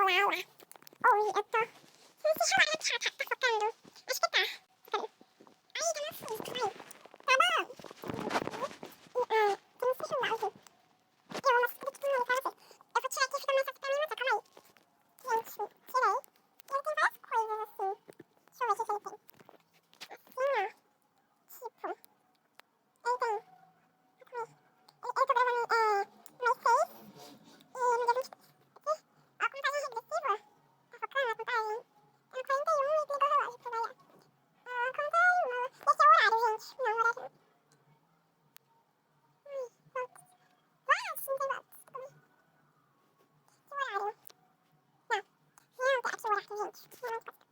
olá, olá. Oi, eu tô... Esse celular tá focando. Acho que tá. Focando. Aí, tá na frente, vai. Tá bom. Tem esse celular, gente. Eu vou mostrar tudo nele pra vocês. Eu vou tirar aqui, fica mais fácil pra mim mostrar, calma aí. Gente, tirei. E ele tem várias coisas, assim. Deixa eu ver o que ele tem. Assim, ó. Tipo... Ele tem... Eu tô gravando, no mês 6 e no dia 23. Aqui, ó, a contagem regressiva. Tá focando a contagem? Tá no 41 e desligou o relógio pra variar. Ah, contagem, esse é o horário, gente. Não, o horário não. Ai, volts. Volts, não tem volts. Cadê? Que horário? Não. Não, tá aqui o horário, gente. Não, não tá.